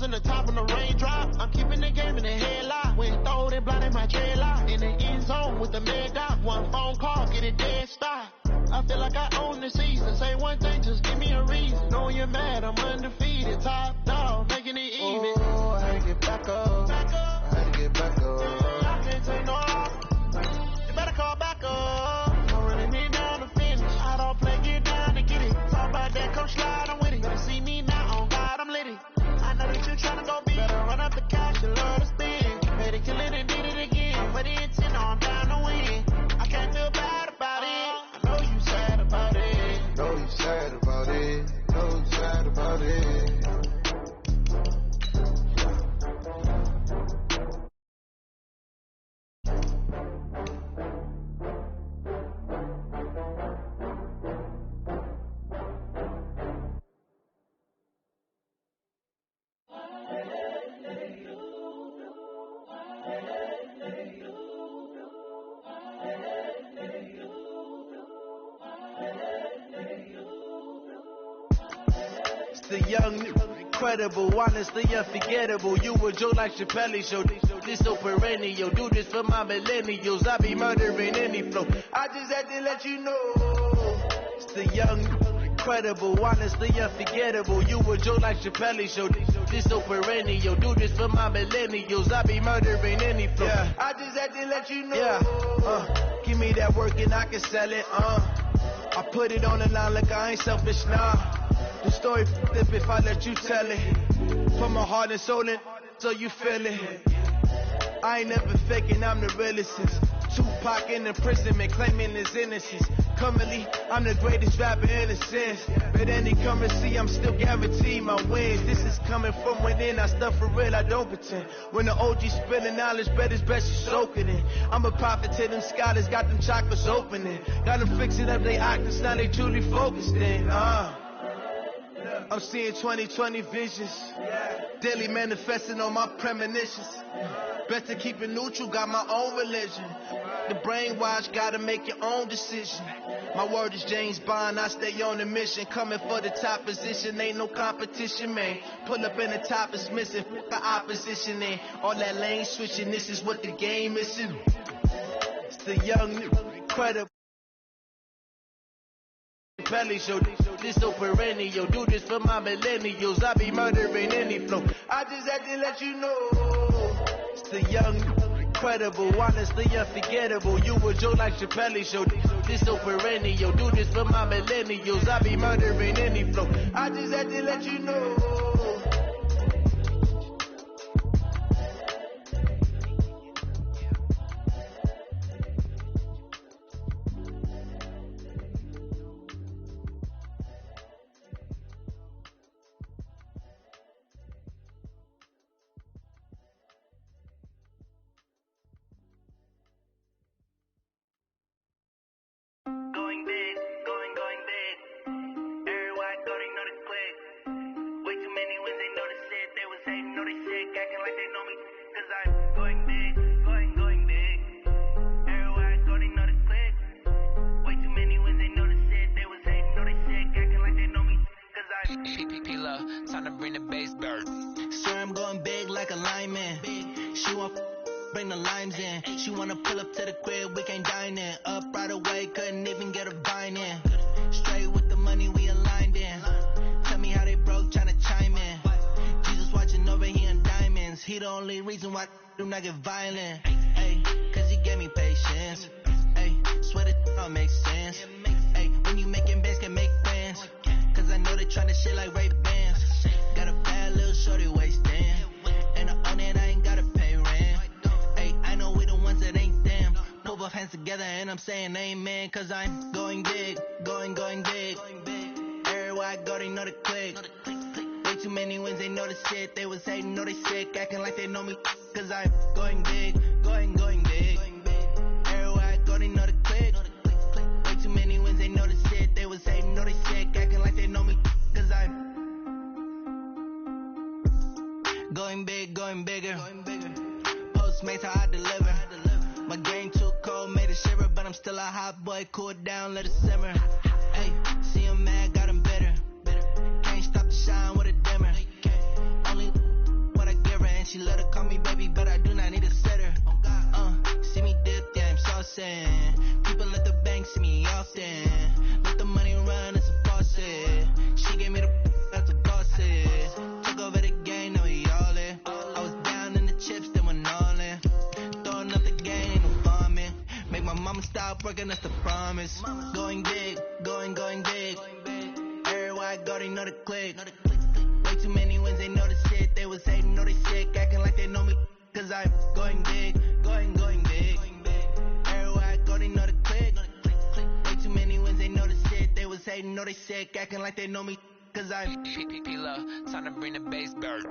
in the top and the raindrop. I'm keeping the game in the headlock. When throw it blind in my dreadlock. In the end zone with the mad dot. One phone call, get it dead stop. I feel like I own the season. Say one thing, just give me a reason. Knowing you're mad, I'm undefeated. Top dog, making it even. Oh, I had to get back up. I had to get back up. I can't take no off. You better call back up. I'm running me down to finish. I don't play, get down to get it. Talk about that, come slide, I'm with it. Better see me now, on God, I'm lit it. I know that you tryna go big. Better run up the cash, you love to spin. Made it, kill it, and did it again. But the intent, no, I'm down to win. I can't feel bad about it. I know you sad about it. Know you sad about it. Know you sad about it. The young, incredible, honestly unforgettable. You a Joe like Chappelle Show. This so perennial. Do this for my millennials. I be murdering any flow. I just had to let you know. It's the young, incredible, honestly unforgettable. You a Joe like Chappelle Show. This so perennial. Do this for my millennials. I be murdering any flow. Yeah. I just had to let you know. Yeah. Give me that work and I can sell it. I put it on the line like I ain't selfish now. The story flip if I let you tell it. Put my heart and soul in, so you feel it. I ain't never faking, I'm the realest. Tupac in imprisonment, claiming his innocence. Currently, I'm the greatest rapper in a sense. But any currency, I'm still guaranteed my wins. This is coming from within, I stuff for real, I don't pretend. When the OG spilling knowledge, bet it's best you soak it in. I'm a prophet to them scholars, got them chakras opening. Got them fixing up they octaves, now they truly focused in. I'm seeing 2020 visions. Daily manifesting on my premonitions. Best to keep it neutral, got my own religion. The brainwash, gotta make your own decision. My word is James Bond, I stay on a mission. Coming for the top position, ain't no competition, man. Pull up in the top is missing, fuck the opposition in. All that lane switching, this is what the game is in. It's the young, incredible. Chappelle Show, this so perennial. Do this for my millennials. I be murdering any flow. I just had to let you know. It's the young, incredible, honestly unforgettable. You a Joe like Chappelle Show. This so perennial. Do this for my millennials. I be murdering any flow. I just had to let you know. Time to bring the bass bird. Sir, I'm going big like a lineman. She want bring the limes in. She wanna pull up to the crib, we can't dine in. Up right away, couldn't even get a vine in. Straight with the money we aligned in. Tell me how they broke, tryna chime in. Jesus watching over here in diamonds. He the only reason why do not get violent. Hey, cause he gave me patience. Hey, swear that all makes sense. Hey, when you making bands, can make plans. Cause I know they tryna shit like Ray Bans. Got a bad little shorty wasting. And I own it, I ain't gotta pay rent. Hey, I know we the ones that ain't them. Pull both hands together and I'm saying amen. Cause I'm going big, going big. Everywhere I go, they know the click. Way too many wins, they know the shit. They was hating, know they sick, acting like they know me. Cause I'm going big, going big. Everywhere I go, they know the click. Way too many wins, they know the shit. They was hating, know they sick, acting like they know me. Cause I'm going big, going bigger. Postmates, how I deliver. My game too cold, made it shiver. But I'm still a hot boy, cool it down, let it simmer. Hey, see him mad, got him bitter. Can't stop the shine with a dimmer. Only and she let her call me baby, but I do not need a setter. See me dip, yeah, I'm saucing. People at the bank see me often. Let the money run, it's a faucet. She gave me the that's a gossip. Took over the game, now we all in. I was down in the chips, then went all in. Throwing up the game, ain't no bombing. Make my mama stop working, that's the promise. Going big, going big. Everywhere I go, they know the click. Way too many wins, they know the shit. They was hating, know they sick, acting like they know me. Cause I'm going big, going big. Everywhere I go, they know the click. Way too many wins, they know the shit. They was hating, know they sick, acting like they know me. Cause I'm P-P-P-Love, time to bring the bass bird.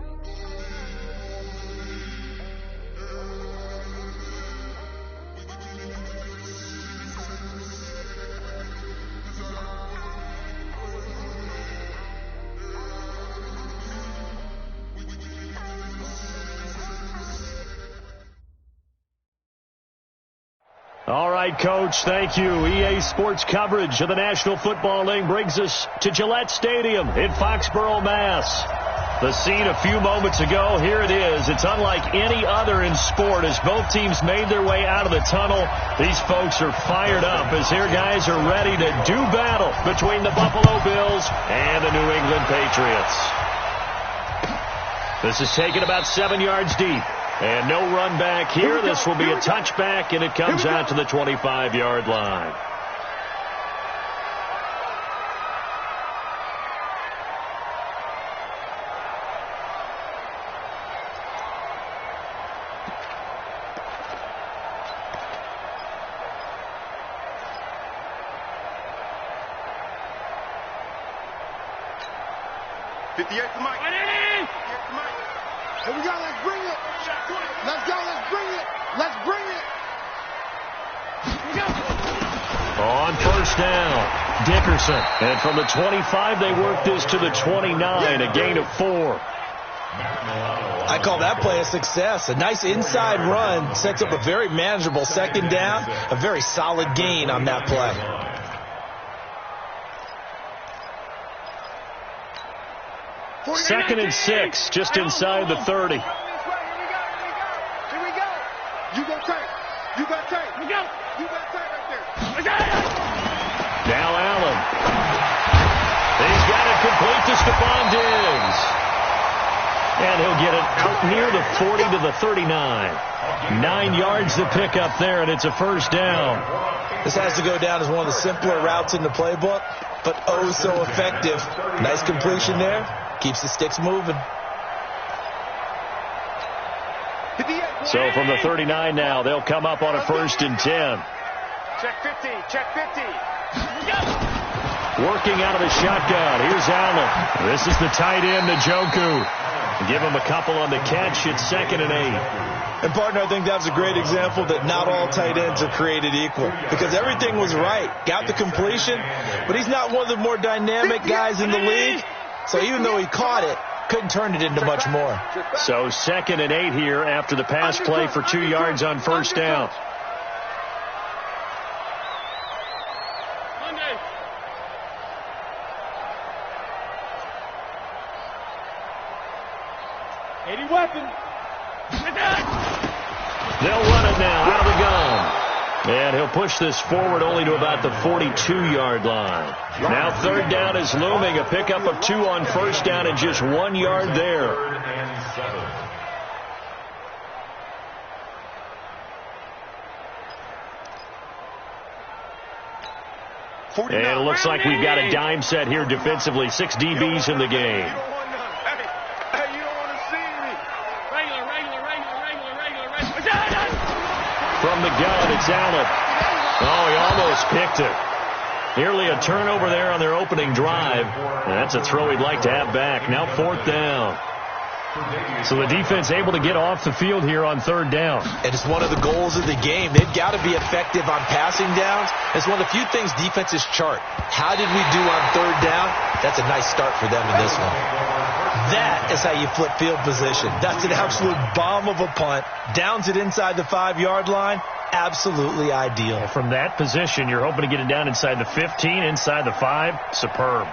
All right, Coach, thank you. EA Sports coverage of the National Football League brings us to Gillette Stadium in Foxborough, Mass. The scene a few moments ago, here it is. It's unlike any other in sport as both teams made their way out of the tunnel. These folks are fired up as their guys are ready to do battle between the Buffalo Bills and the New England Patriots. This is taken about 7 yards deep. And no run back here. This will be a touchback, and it comes out to the 25-yard line. Here we go, let's bring it. Let's go, let's bring it. Let's bring it. On first down, Dickerson. And from the 25, they work this to the 29, a gain of 4. I call that play a success. A nice inside run sets up a very manageable second down, a very solid gain on that play. Second and 6, just inside the 30. Here we go. You go tight. You got tight. You got tight right there. Now Allen. He's got it complete to Stephon Diggs. And he'll get it out near the 40 to the 39. 9 yards to pick up there, and it's a first down. This has to go down as one of the simpler routes in the playbook, but oh so effective. Nice completion there. Keeps the sticks moving. So from the 39 now, they'll come up on a 1st and 10. Check 50. Check 50. Working out of the shotgun. Here's Allen. This is the tight end, Njoku. Give him a couple on the catch. It's 2nd and 8. And, partner, I think that's a great example that not all tight ends are created equal. Because everything was right. Got the completion, but he's not one of the more dynamic guys in the league. So even though he caught it, couldn't turn it into much more. So 2nd and 8 here after the pass play for 2 yards on first down. They'll run it now out of the gun. And he'll push this forward only to about the 42-yard line. Now 3rd down is looming. A pickup of 2 on first down and just 1 yard there. And it looks like we've got a dime set here defensively. 6 DBs in the game. From the gun, it's Allen. Oh, he almost picked it. Nearly a turnover there on their opening drive. And that's a throw he'd like to have back. Now 4th down. So the defense able to get off the field here on 3rd down. And it's one of the goals of the game. They've got to be effective on passing downs. It's one of the few things defenses chart. How did we do on 3rd down? That's a nice start for them in this one. That is how you flip field position. That's an absolute bomb of a punt. Downs it inside the 5-yard line. Absolutely ideal. And from that position, you're hoping to get it down inside the 15, inside the 5. Superb.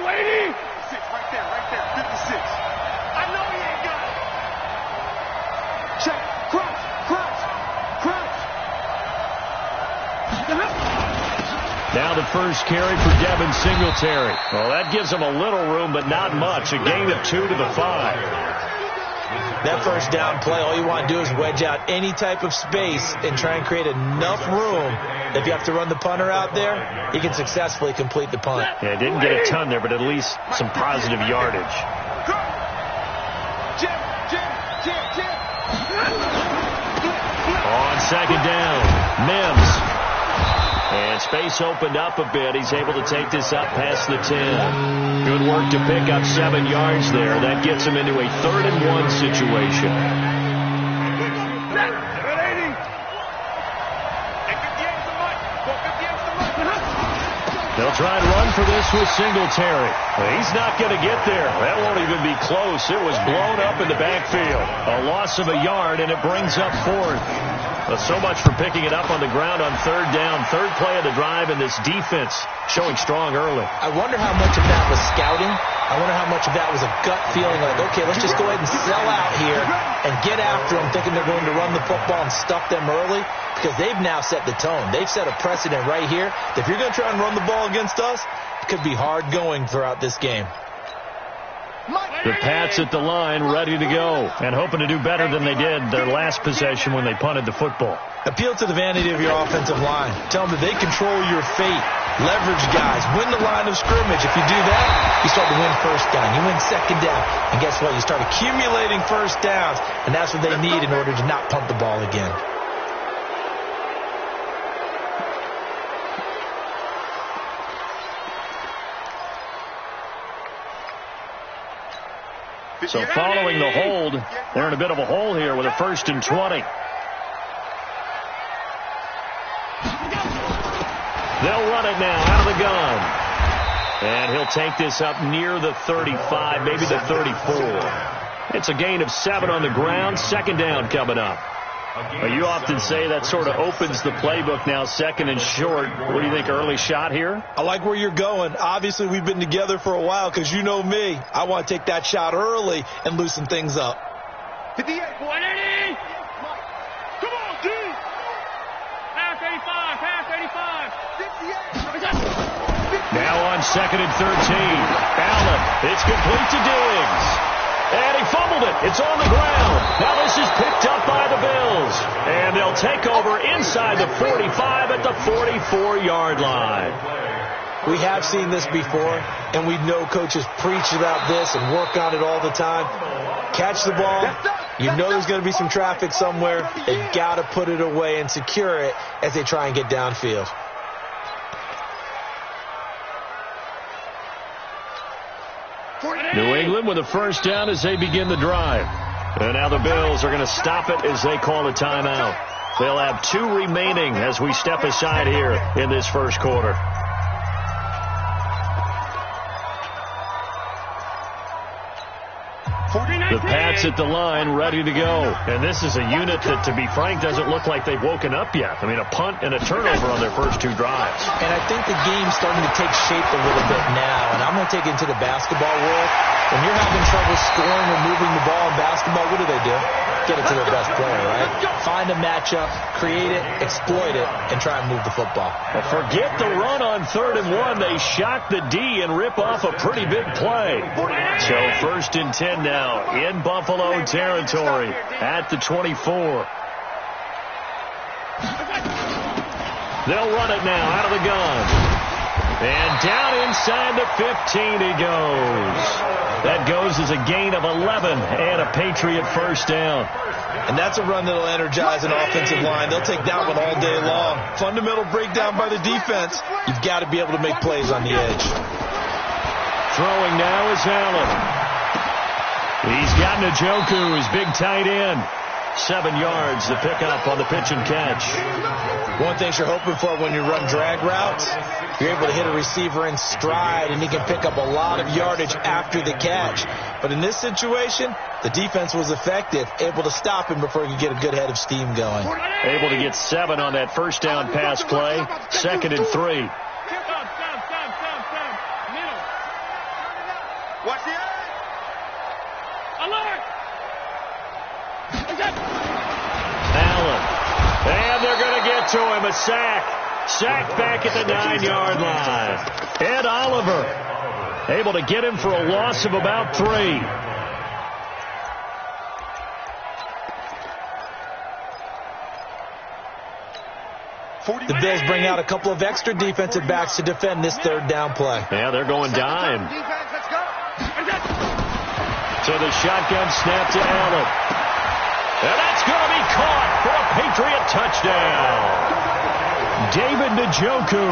Lady. first carry for Devin Singletary. Well, that gives them a little room, but not much. A gain of 2 to the 5. That first down play, all you want to do is wedge out any type of space and try and create enough room. If you have to run the punter out there, he can successfully complete the punt. Yeah, didn't get a ton there, but at least some positive yardage. On second down, Mims. And space opened up a bit. He's able to take this up past the 10. Good work to pick up 7 yards there. That gets him into a 3rd and 1 situation. They'll try and run for this with Singletary. He's not going to get there. That won't even be close. It was blown up in the backfield. A loss of a yard, and it brings up 4th. Well, so much for picking it up on the ground on 3rd down. 3rd play of the drive, and this defense showing strong early. I wonder how much of that was scouting. I wonder how much of that was a gut feeling like, okay, let's just go ahead and sell out here and get after them, thinking they're going to run the football and stuff them early, because they've now set the tone. They've set a precedent right here that if you're going to try and run the ball against us, it could be hard going throughout this game. The Pats at the line, ready to go, and hoping to do better than they did their last possession when they punted the football. Appeal to the vanity of your offensive line. Tell them that they control your fate. Leverage guys. Win the line of scrimmage. If you do that, you start to win first down. You win second down. And guess what? You start accumulating first downs, and that's what they need in order to not punt the ball again. So following the hold, they're in a bit of a hole here with a 1st and 20. They'll run it now out of the gun. And he'll take this up near the 35, maybe the 34. It's a gain of 7 on the ground. 2nd down coming up. You often say that sort of opens the playbook now, 2nd and short. What do you think, early shot here? I like where you're going. Obviously, we've been together for a while because you know me. I want to take that shot early and loosen things up. 58, 180. Come on, D. Pass 85, pass 85. 58. Now on 2nd and 13. Allen, it's complete to Diggs. And he fumbled it. It's on the ground. Now this is picked up by the Bills. And they'll take over inside the 45 at the 44-yard line. We have seen this before, and we know coaches preach about this and work on it all the time. Catch the ball. You know there's going to be some traffic somewhere. They've got to put it away and secure it as they try and get downfield. New England with a 1st down as they begin the drive. And now the Bills are going to stop it as they call a timeout. They'll have 2 remaining as we step aside here in this 1st quarter. The Pats at the line, ready to go. And this is a unit that, to be frank, doesn't look like they've woken up yet. I mean, a punt and a turnover on their first 2 drives. And I think the game's starting to take shape a little bit now. And I'm going to take it into the basketball world. When you're having trouble scoring or moving the ball in basketball, what do? Get it to their best player, right? Find a matchup, create it, exploit it, and try and move the football. Well, forget the run on 3rd and 1. They shock the D and rip off a pretty big play. So 1st and 10 now in Buffalo territory at the 24. They'll run it now out of the gun. And down inside the 15 he goes. That goes as a gain of 11 and a Patriot 1st down. And that's a run that'll energize an offensive line. They'll take that one all day long. Fundamental breakdown by the defense. You've got to be able to make plays on the edge. Throwing now is Allen. He's got Njoku, his big tight end. 7 yards, the pickup on the pitch and catch. One thing you're hoping for when you run drag routes, you're able to hit a receiver in stride, and he can pick up a lot of yardage after the catch. But in this situation, the defense was effective, able to stop him before he could get a good head of steam going. Able to get 7 on that 1st down pass play. 2nd and 3. Watch the eye. Alert. Allen. And they're going to get to him. A sack. Sacked back at the 9-yard line. Ed Oliver able to get him for a loss of about 3. The Bills bring out a couple of extra defensive backs to defend this third down play. Yeah, they're going dime. So the shotgun snap to Allen. And that's going to be caught for a Patriot touchdown. David Njoku,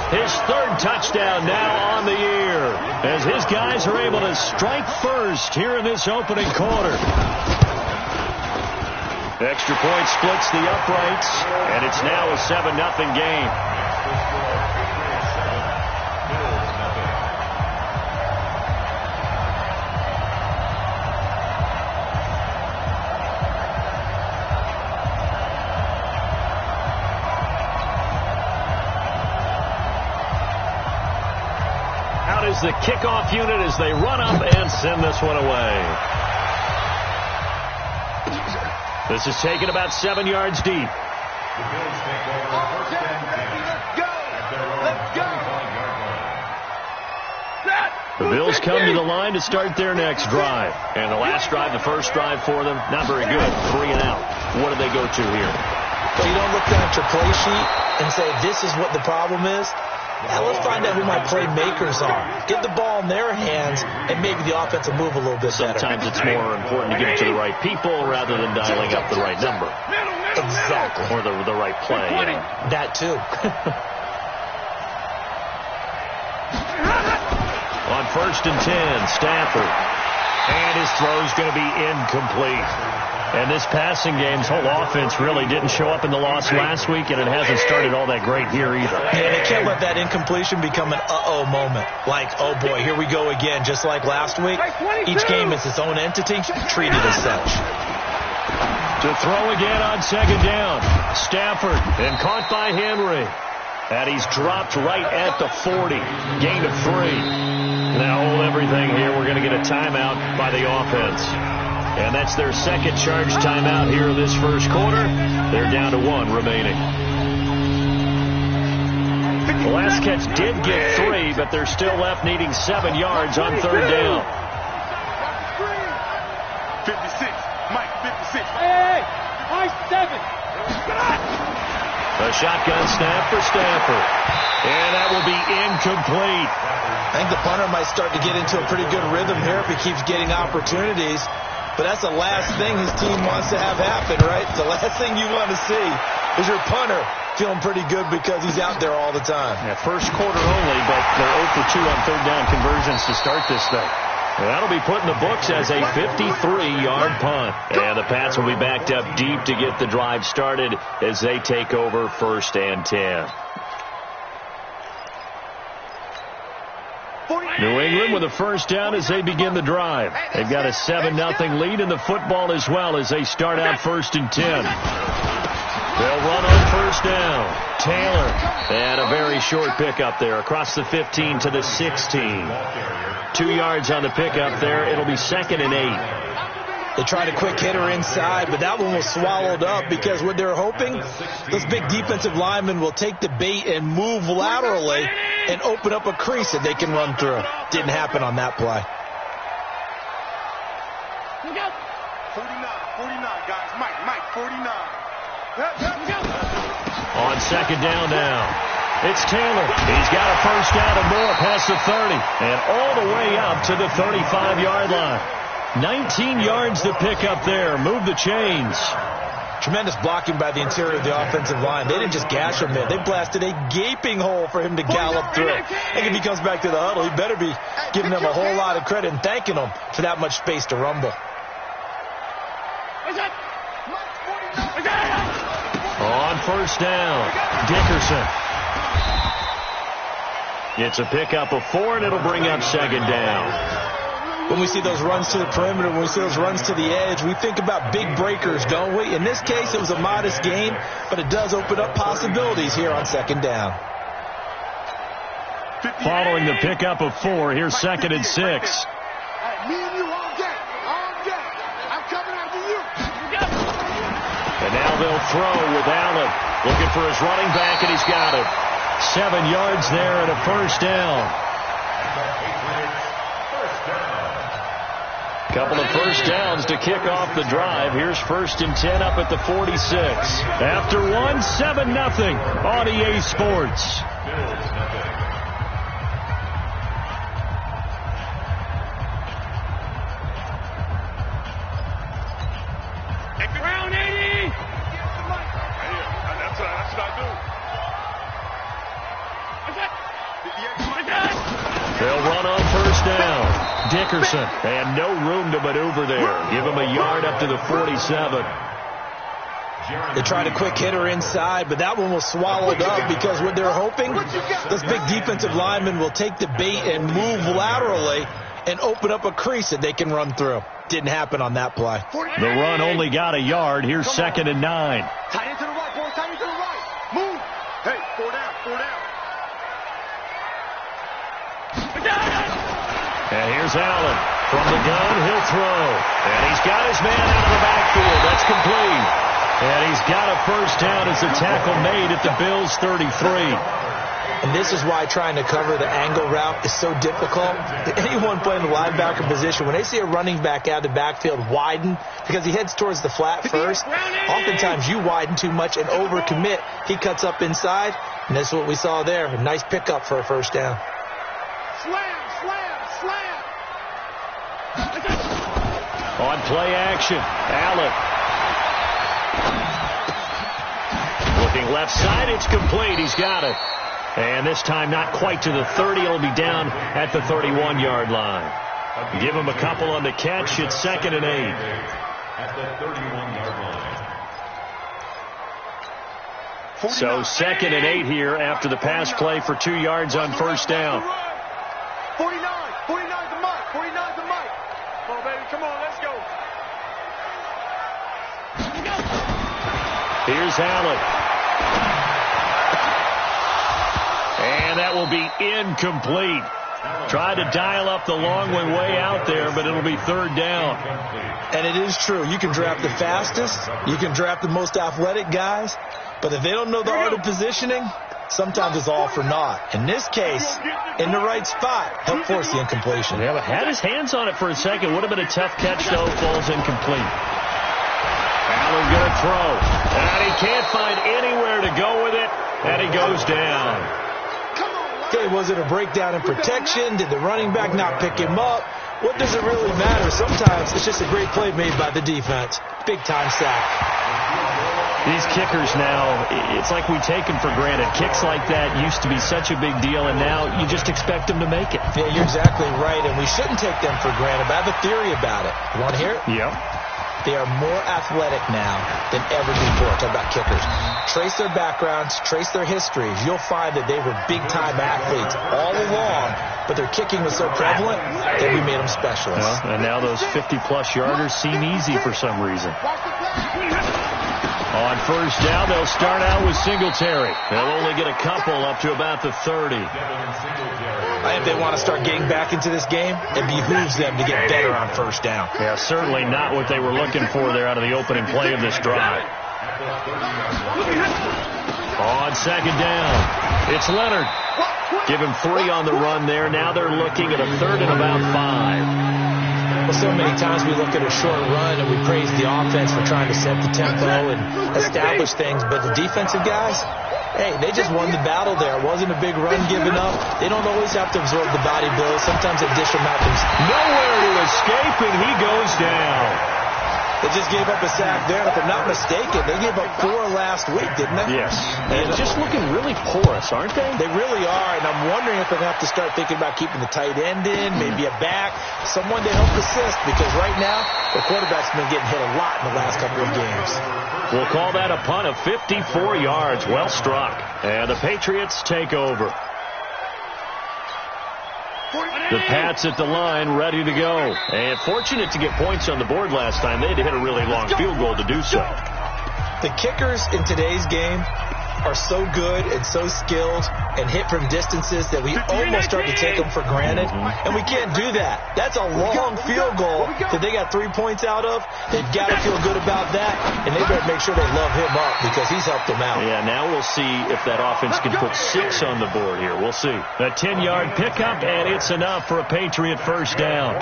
his 3rd touchdown now on the year, as his guys are able to strike first here in this opening quarter. Extra point splits the uprights, and it's now a 7-0 game. Out is the kickoff unit as they run up and send this one away. This is taken about 7 yards deep. Let's go. The Bills come to the line to start their next drive. And the last drive, the first drive for them, not very good. 3 and out. What do they go to here? So you don't look down at your play sheet and say, this is what the problem is. Now let's find out who my playmakers are. Get the ball in their hands, and maybe the offense will move a little bit better. Sometimes it's more important to get it to the right people rather than dialing up the right number. Exactly. Or the right play. Yeah. That too. On 1st and 10, Stafford. And his throw's going to be incomplete. And this passing game's whole offense really didn't show up in the loss last week, and it hasn't started all that great here either. Yeah, they can't let that incompletion become an uh-oh moment. Like, oh boy, here we go again, just like last week. Each game is its own entity, treated as such. To throw again on 2nd down. Stafford, and caught by Henry. And he's dropped right at the 40. Gain of 3. Now hold everything here. We're going to get a timeout by the offense. And that's their 2nd charge timeout here in this first quarter. They're down to 1 remaining. The last catch did get 3, but they're still left needing 7 yards on 3rd down. 56. Mike, 56. Hey, Mike, 7. A shotgun snap for Stafford. And that will be incomplete. I think the punter might start to get into a pretty good rhythm here if he keeps getting opportunities. But that's the last thing his team wants to have happen, right? The last thing you want to see is your punter feeling pretty good because he's out there all the time. Yeah, first quarter only, but they're 0 for 2 on 3rd down conversions to start this thing. And that'll be put in the books as a 53-yard punt. And the Pats will be backed up deep to get the drive started as they take over 1st and 10. New England with a 1st down as they begin the drive. They've got a 7-0 lead in the football as well as they start out 1st and 10. They'll run on 1st down. Taylor, and a very short pickup there across the 15 to the 16. 2 yards on the pickup there. It'll be 2nd and 8. They tried a quick hitter inside, but that one was swallowed up because what they're hoping, those big defensive linemen will take the bait and move laterally and open up a crease that they can run through. Didn't happen on that play. 49, guys. Mike, 49. On 2nd down now. It's Taylor. He's got a 1st down and more past the 30 and all the way up to the 35-yard line. 19 yards to pick up there. Move the chains. Tremendous blocking by the interior of the offensive line. They didn't just gash him in. They blasted a gaping hole for him to gallop through. I think if he comes back to the huddle, he better be giving them a whole lot of credit and thanking them for that much space to rumble. On 1st down, Dickerson. It's a pickup of 4, and it'll bring up 2nd down. When we see those runs to the perimeter, when we see those runs to the edge, we think about big breakers, don't we? In this case, it was a modest gain, but it does open up possibilities here on 2nd down. Following the pickup of 4, here's 2nd and 6. Me and you all day. I'm coming after you. And now they'll throw with Allen. Looking for his running back, and he's got it. 7 yards there and a first down. Couple of first downs to kick off the drive. Here's 1st and 10 up at the 46. After 1, 7-0 on EA Sports. Round 80! That's what I do. They'll run on first down. Dickerson, and no room to maneuver there. Give him a yard up to the 47. They tried a quick hitter inside, but that one was swallowed up because what they're hoping, this big defensive lineman will take the bait and move laterally and open up a crease that they can run through. Didn't happen on that play. The run only got a yard. Here's 2nd and 9. Tight end to the right, boy. Tight end to the right. Move. Hey, 4 down, 4 down. And here's Allen. From the gun, he'll throw. And he's got his man out of the backfield. That's complete. And he's got a first down as the tackle made at the Bills' 33. And this is why trying to cover the angle route is so difficult. Anyone playing the linebacker position, when they see a running back out of the backfield widen, because he heads towards the flat first, oftentimes you widen too much and overcommit. He cuts up inside, and that's what we saw there. A nice pickup for a first down. Slam, slam, slam. On play action, Allen. Looking left side, it's complete. He's got it. And this time not quite to the 30. It'll be down at the 31-yard line. Give him a couple on the catch. It's 2nd and 8. At the 31-yard line. So 2nd and 8 here after the pass play for 2 yards on first down. 49 the mic, 49 the mic. Come on, baby, come on, let's go. Here's Allen. And that will be incomplete. Tried to dial up the long one way out there, but it'll be 3rd down. And it is true. You can draft the fastest. You can draft the most athletic guys. But if they don't know the art of positioning, sometimes it's all for naught. In this case, in the right spot, helped force the incompletion. Yeah, but had his hands on it for a second. Would have been a tough catch, though. Falls incomplete. Allen going to throw. And he can't find anywhere to go with it. And he goes down. Okay, was it a breakdown in protection? Did the running back not pick him up? What does it really matter? Sometimes it's just a great play made by the defense. Big-time sack. These kickers now, it's like we take them for granted. Kicks like that used to be such a big deal, and now you just expect them to make it. Yeah, you're exactly right, and we shouldn't take them for granted. But I have a theory about it. You want to hear it? Yep. They are more athletic now than ever before. Talk about kickers. Trace their backgrounds, trace their histories. You'll find that they were big-time athletes all along, but their kicking was so prevalent that we made them specialists. Well, and now those 50-plus yarders seem easy for some reason. On first down, they'll start out with Singletary. They'll only get a couple up to about the 30. If they want to start getting back into this game, it behooves them to get better on first down. Yeah, certainly not what they were looking for there out of the opening play of this drive. On 2nd down, it's Leonard. Give him 3 on the run there. Now they're looking at a 3rd and about 5. Well, so many times we look at a short run and we praise the offense for trying to set the tempo and establish things, but the defensive guys, hey, they just won the battle there. It wasn't a big run given up. They don't always have to absorb the body blows. Sometimes they dish them out. Nowhere to escape, and he goes down. They just gave up a sack there. If I'm not mistaken, they gave up 4 last week, didn't they? Yes. And just looking really porous, aren't they? They really are, and I'm wondering if they're going to have to start thinking about keeping the tight end in, maybe a back, someone to help assist, because right now, the quarterback's been getting hit a lot in the last couple of games. We'll call that a punt of 54 yards. Well struck. And the Patriots take over. The Pats at the line, ready to go. And fortunate to get points on the board last time. They had to hit a really long field goal to do so. The kickers in today's game are so good and so skilled and hit from distances that we almost start to take them for granted, and we can't do that. That's a long field goal that they got 3 points out of. They've got to feel good about that, and they better make sure they love him up because he's helped them out. Yeah, now we'll see if that offense can put 6 on the board here. We'll see. A 10-yard pickup, and it's enough for a Patriot first down.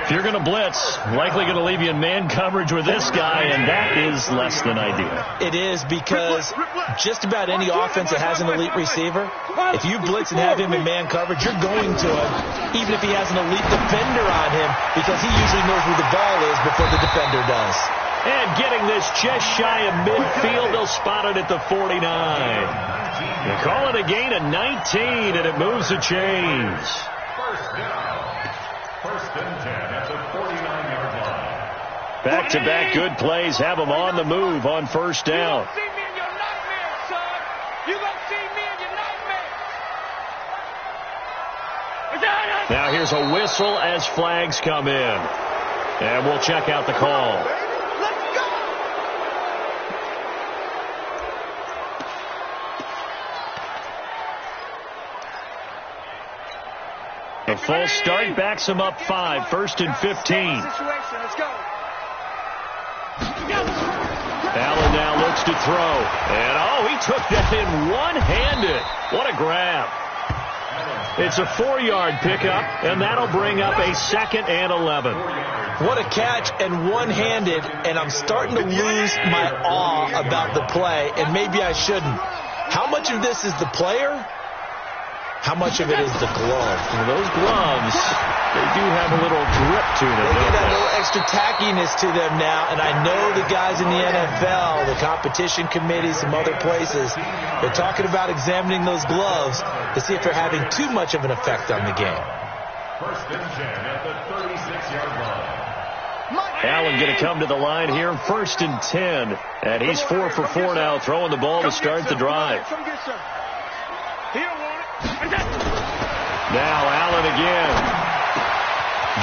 If you're going to blitz, likely going to leave you in man coverage with this guy, and that is less than ideal. It is, because just about any offense that has an elite receiver, if you blitz and have him in man coverage, you're going to him, even if he has an elite defender on him, because he usually knows where the ball is before the defender does. And getting this just shy of midfield, they'll spot it at the 49. They call it a gain of 19, and it moves the chains. First and 10 at the 49-yard line. Back-to-back good plays have them on the move on first down. You gonna see me in your nightmares, son. You gonna see me in your nightmares. Now here's a whistle as flags come in. And we'll check out the call. A false start backs him up 5, first and 15. Allen now looks to throw. And, he took that in one-handed. What a grab. It's a 4-yard pickup, and that'll bring up a 2nd and 11. What a catch, and one-handed, and I'm starting to lose my awe about the play, and maybe I shouldn't. How much of this is the player? How much of it is the glove? Well, those gloves, they do have a little grip to them. They get that little extra tackiness to them now, and I know the guys in the NFL, the competition committee, some other places, they're talking about examining those gloves to see if they're having too much of an effect on the game. First and 10 at the 36-yard line. Allen going to come to the line here, first and 10. And he's 4 for 4 now, throwing the ball to start the drive. Now Allen again.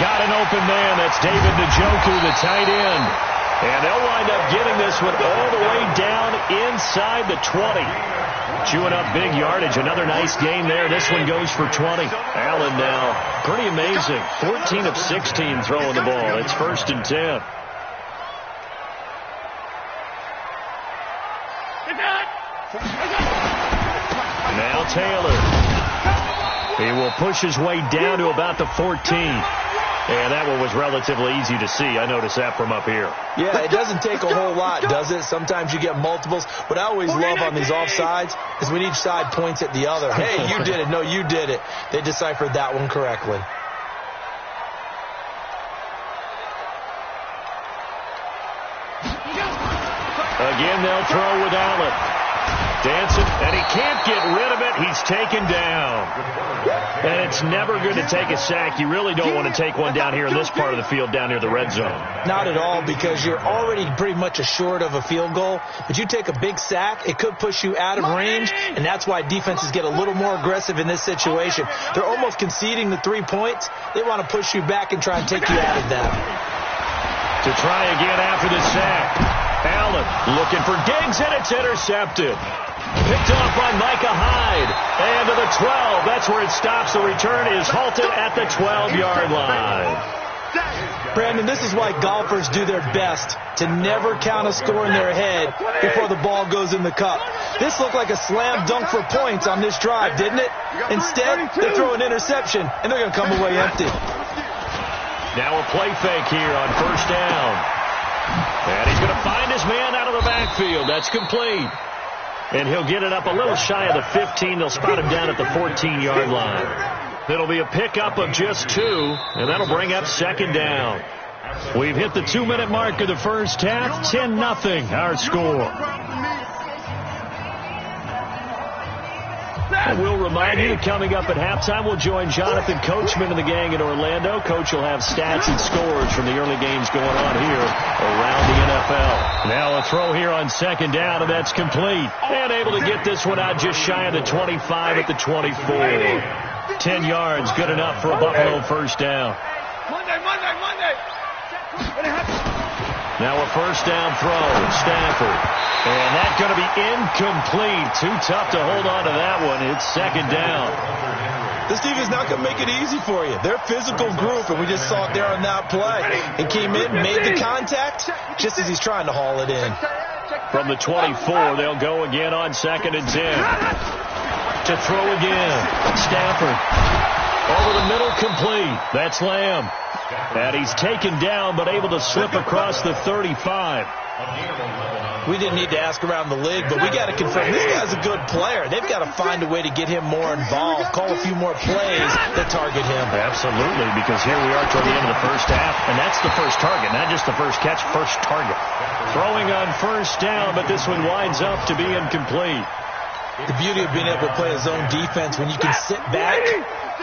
Got an open man. That's David Njoku, the tight end. And they'll wind up getting this one all the way down inside the 20. Chewing up big yardage. Another nice gain there. This one goes for 20. Allen now, pretty amazing. 14 of 16 throwing the ball. It's first and 10. Now Taylor. He will push his way down to about the 14. And that one was relatively easy to see. I noticed that from up here. Yeah, it doesn't take a whole lot, does it? Sometimes you get multiples. What I always love on these offsides is when each side points at the other. Hey, you did it. No, you did it. They deciphered that one correctly. Again, they'll throw with Allen. Dancing, and he can't get rid of it. He's taken down. And it's never good to take a sack. You really don't want to take one down here in this part of the field, down near the red zone. Not at all, because you're already pretty much assured of a field goal. But you take a big sack, it could push you out of range, and that's why defenses get a little more aggressive in this situation. They're almost conceding the 3 points. They want to push you back and try and take you out of that. To try again after the sack. Allen looking for Diggs, and it's intercepted. Picked off by Micah Hyde. And to the 12. That's where it stops. The return is halted at the 12-yard line. Brandon, this is why golfers do their best to never count a score in their head before the ball goes in the cup. This looked like a slam dunk for points on this drive, didn't it? Instead, they throw an interception, and they're going to come away empty. Now a play fake here on first down. And he's going to find his man out of the backfield. That's complete. And he'll get it up a little shy of the 15. They'll spot him down at the 14-yard line. It'll be a pickup of just 2, and that'll bring up second down. We've hit the 2-minute mark of the first half. 10-0 our score. And we'll remind you, coming up at halftime, we'll join Jonathan Coachman and the gang in Orlando. Coach will have stats and scores from the early games going on here around the NFL. Now a throw here on second down, and that's complete. And able to get this one out just shy of the 25 at the 24. 10 yards, good enough for a Buffalo first down. Now a first down throw. Stafford. And that's going to be incomplete. Too tough to hold on to that one. It's second down. This defense is not going to make it easy for you. They're a physical group, and we just saw it there on that play. He came in, made the contact, just as he's trying to haul it in. From the 24, they'll go again on 2nd and 10. To throw again. Stafford. Over the middle, complete. That's Lamb. And he's taken down, but able to slip across the 35. We didn't need to ask around the league, but we got to confirm this guy's a good player. They've got to find a way to get him more involved, call a few more plays that target him. Absolutely, because here we are toward the end of the first half, and that's the first target, not just the first catch, first target. Throwing on first down, but this one winds up to be incomplete. The beauty of being able to play a zone defense, when you can sit back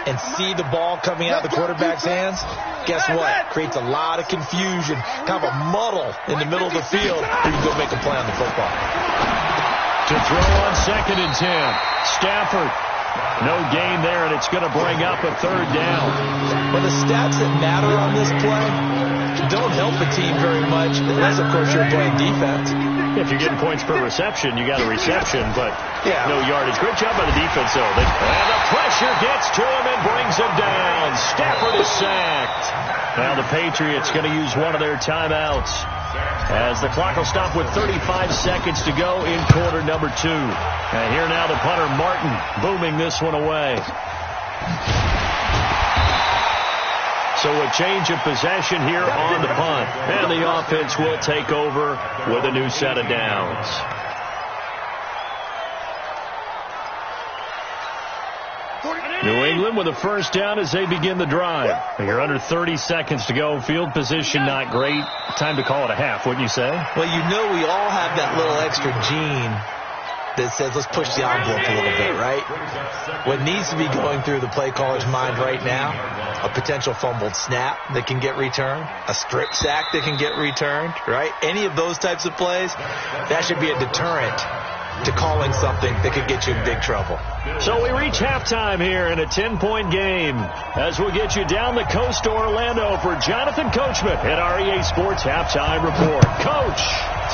and see the ball coming out of the quarterback's hands, guess what? Creates a lot of confusion, kind of a muddle in the middle of the field where you can go make a play on the football. To throw on 2nd and 10. Stafford. No gain there, and it's going to bring up a third down. Well, the stats that matter on this play don't help a team very much unless, of course, you're playing defense. If you're getting points per reception, you got a reception, but no yardage. Great job by the defense, though. And the pressure gets to him and brings him down. Stafford is sacked. Now the Patriots going to use one of their timeouts as the clock will stop with 35 seconds to go in quarter number 2. And here now the punter, Martin, booming this one away. So a change of possession here on the punt. And the offense will take over with a new set of downs. New England with a first down as they begin the drive. You're under 30 seconds to go. Field position not great. Time to call it a half, wouldn't you say? Well, you know we all have that little extra gene that says let's push the envelope a little bit, right? What needs to be going through the play caller's mind right now, a potential fumbled snap that can get returned, a strip sack that can get returned, right? Any of those types of plays, that should be a deterrent to calling something that could get you in big trouble. So we reach halftime here in a 10-point game as we'll get you down the coast to Orlando for Jonathan Coachman at our EA Sports Halftime Report. Coach!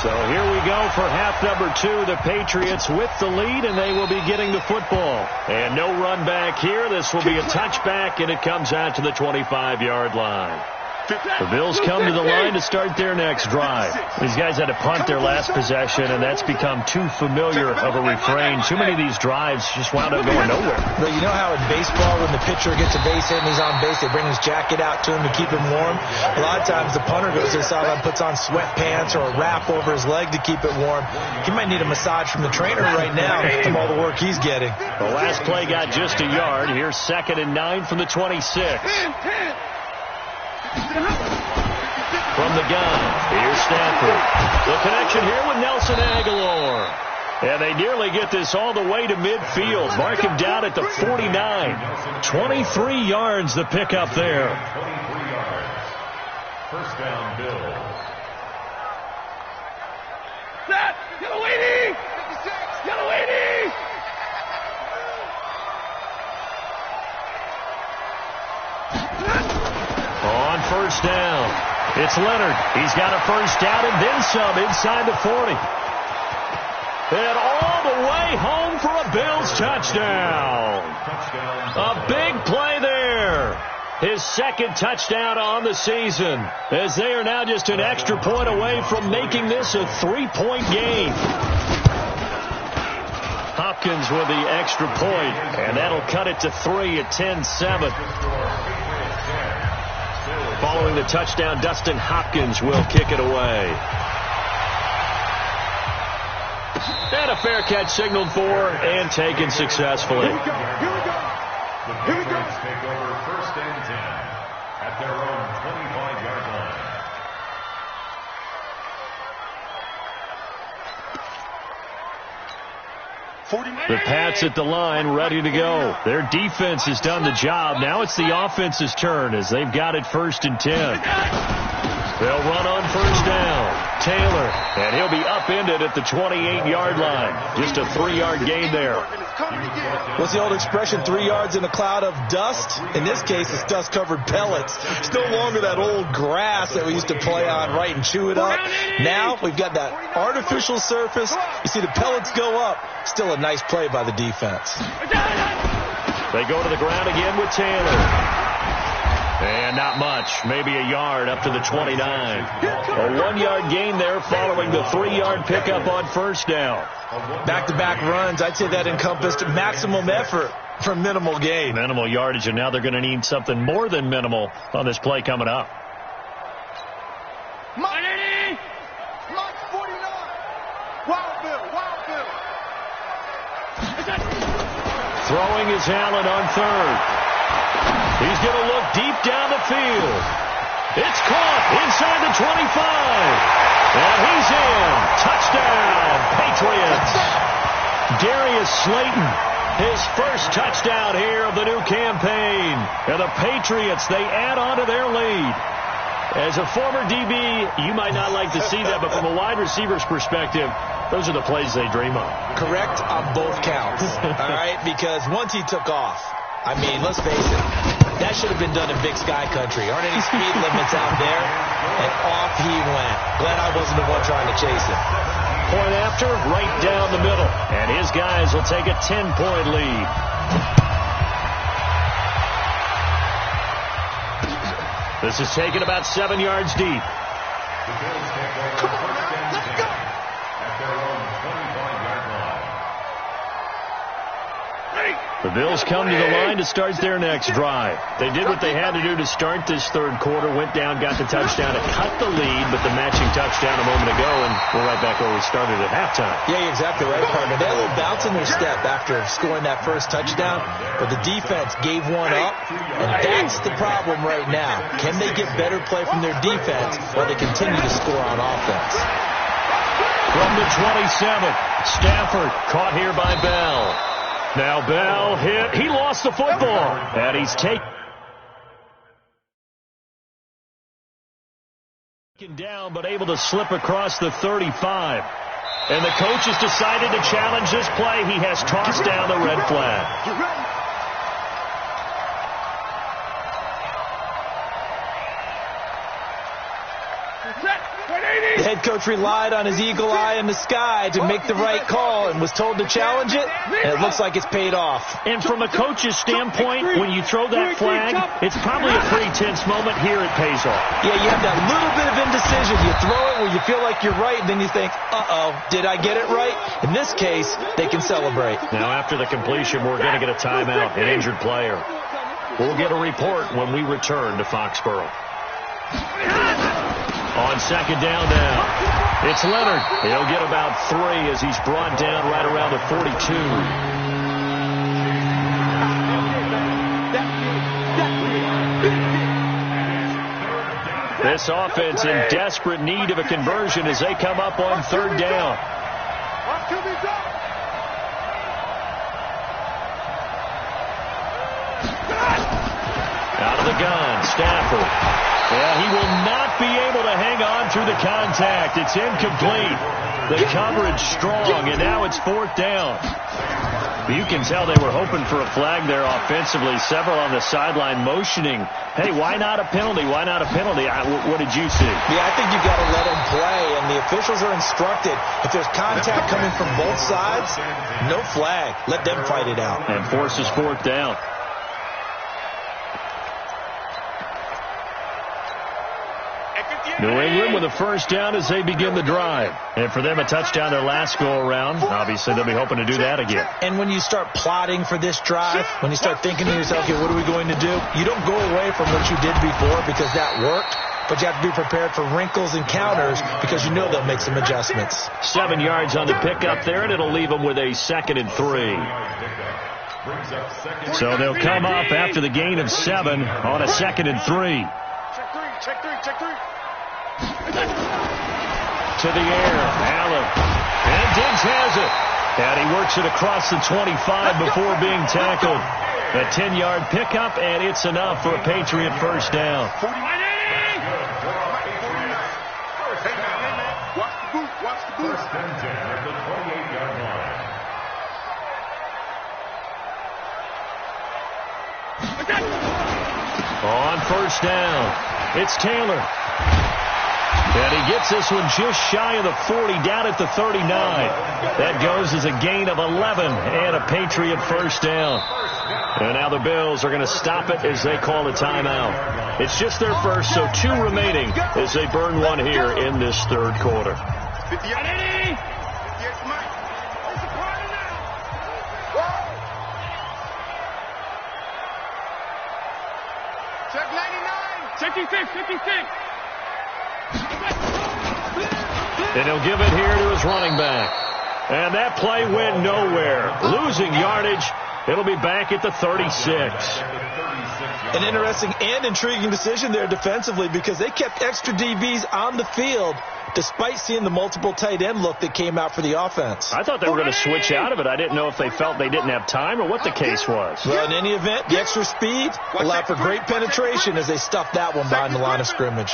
So here we go for half number 2. The Patriots with the lead, and they will be getting the football. And no run back here. This will be a touchback, and it comes out to the 25-yard line. The Bills come to the line to start their next drive. These guys had to punt their last possession, and that's become too familiar of a refrain. Too many of these drives just wound up going nowhere. But you know how in baseball, when the pitcher gets a base hit and he's on base, they bring his jacket out to him to keep him warm? A lot of times the punter goes to the sideline, puts on sweatpants or a wrap over his leg to keep it warm. He might need a massage from the trainer right now from all the work he's getting. The last play got just a yard. Here's 2nd and 9 from the 26. From the gun, here's Stafford. The connection here with Nelson Aguilar. And they nearly get this all the way to midfield. Mark him down at the 49. 23 yards the pickup there. 23 yards. First down, Bills. Set! Yellow-80! Yellow-80! On first down, it's Leonard. He's got a first down and then some inside the 40. And all the way home for a Bills touchdown. A big play there. His 2nd touchdown on the season, as they are now just an extra point away from making this a 3-point game. Hopkins with the extra point, and that'll cut it to 3 at 10-7. Following the touchdown, Dustin Hopkins will kick it away. And a fair catch signaled for and taken successfully. The Patriots take over 1st and 10 at their own 25-yard line. The Pats at the line, ready to go. Their defense has done the job. Now it's the offense's turn as they've got it 1st and 10. They'll run on first down. Taylor, and he'll be upended at the 28-yard line. Just a 3-yard gain there. What's the old expression, 3 yards in a cloud of dust? In this case, it's dust-covered pellets. It's no longer that old grass that we used to play on, right, and chew it up. Now we've got that artificial surface. You see the pellets go up. Still a nice play by the defense. They go to the ground again with Taylor. And not much, maybe a yard up to the 29. A 1-yard gain there following the 3-yard pickup on first down. Back-to-back runs, I'd say that encompassed maximum effort for minimal gain. Minimal yardage, and now they're going to need something more than minimal on this play coming up. Mike 49. Wild Bill. Throwing is Allen on third. He's going to look deep down the field. It's caught inside the 25. And he's in. Touchdown, Patriots. Darius Slayton, his first touchdown here of the new campaign. And the Patriots, they add on to their lead. As a former DB, you might not like to see that, but from a wide receiver's perspective, those are the plays they dream of. Correct on both counts, all right? Because once he took off, I mean, let's face it, that should have been done in Big Sky Country. Aren't any speed limits out there? And off he went. Glad I wasn't the one trying to chase him. Point after, right down the middle. And his guys will take a 10-point lead. This is taken about 7 yards deep. The Bills take over first and 10 at their own 25-yard line. The Bills come to the line to start their next drive. They did what they had to do to start this third quarter, went down, got the touchdown to cut the lead, but the matching touchdown a moment ago, and we're right back where we started at halftime. Yeah, you're exactly right, partner. They had a little bounce in their step after scoring that first touchdown, but the defense gave one up, and that's the problem right now. Can they get better play from their defense while they continue to score on offense? From the 27, Stafford caught here by Bell. Now Bell hit. He lost the football. And he's taken down, but able to slip across the 35. And the coach has decided to challenge this play. He has tossed down the red flag. The head coach relied on his eagle eye in the sky to make the right call and was told to challenge it, and it looks like it's paid off. And from a coach's standpoint, when you throw that flag, it's probably a pretty tense moment. Here it pays off. Yeah, you have that little bit of indecision. You throw it where you feel like you're right, and then you think, uh-oh, did I get it right? In this case, they can celebrate. Now, after the completion, we're going to get a timeout, an injured player. We'll get a report when we return to Foxborough. On second down now, it's Leonard. He'll get about 3 as he's brought down right around the 42. This offense in desperate need of a conversion as they come up on third down. Out of the gun, Stafford. Yeah, he will not be able to hang on through the contact. It's incomplete. The coverage strong, and now it's fourth down. You can tell they were hoping for a flag there offensively. Several on the sideline motioning, hey, why not a penalty? Why not a penalty? What did you see? Yeah, I think you've got to let them play, and the officials are instructed. If there's contact coming from both sides, no flag. Let them fight it out. And forces fourth down. New England with a first down as they begin the drive. And for them, a touchdown their last go-around. Obviously, they'll be hoping to do that again. And when you start plotting for this drive, when you start thinking to yourself, okay, what are we going to do? You don't go away from what you did before because that worked. But you have to be prepared for wrinkles and counters because you know they'll make some adjustments. 7 yards on the pickup there, and it'll leave them with a 2nd and 3. So they'll come up after the gain of 7 on a 2nd and 3. Check three. To the air, Allen. And Diggs has it. And he works it across the 25 before being tackled. A 10-yard pickup, and it's enough for a Patriot first down. First and 10 at the 28-yard line. On first down, it's Taylor. And he gets this one just shy of the 40, down at the 39. That goes as a gain of 11 and a Patriot first down. And now the Bills are going to stop it as they call a timeout. It's just their first, so 2 remaining as they burn one here in this third quarter. Check 99. Check 56. And he'll give it here to his running back. And that play went nowhere. Losing yardage. It'll be back at the 36. An interesting and intriguing decision there defensively because they kept extra DBs on the field despite seeing the multiple tight end look that came out for the offense. I thought they were going to switch out of it. I didn't know if they felt they didn't have time or what the case was. Well, in any event, the extra speed allowed for great penetration as they stuffed that one behind the line of scrimmage.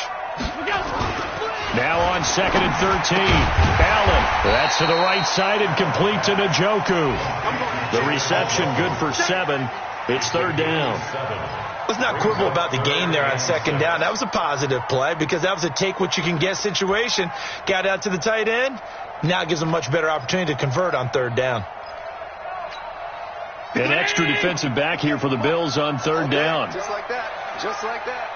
Now on 2nd and 13. Allen. That's to the right side and complete to Njoku. The reception good for 7. It's third down. Let's not quibble about the gain there on second down. That was a positive play because that was a take-what-you-can-get situation. Got out to the tight end. Now it gives them a much better opportunity to convert on third down. An extra defensive back here for the Bills on third down. Just like that. Just like that.